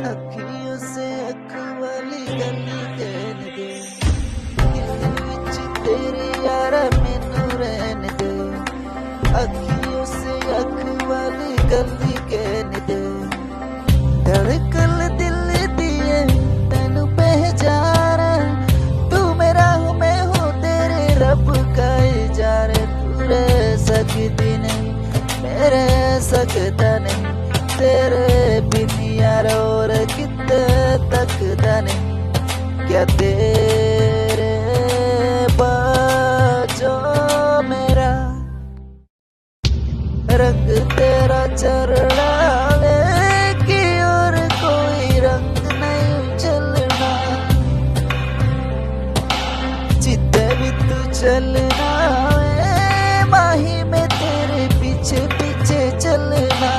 अखियों से अख वाली गली कहन दे, दिल विच तेरे यारा मैनू रहन दे। अखियों से अख वाली गली कहन दे, धड़कन दिल दिए तेनू पहचान। तू मेरा हूँ मैं हूँ तेरे रब का इजार। तू रह सकती नहीं मेरे सकता नहीं, तेरे बिन यार और कितने तक जाने। क्या तेरे बाजो मेरा रंग तेरा चढ़ना ले कि और कोई रंग नहीं चलना। जितने भी तू चलना माही में तेरे पीछे पीछे चलना।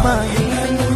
Mahi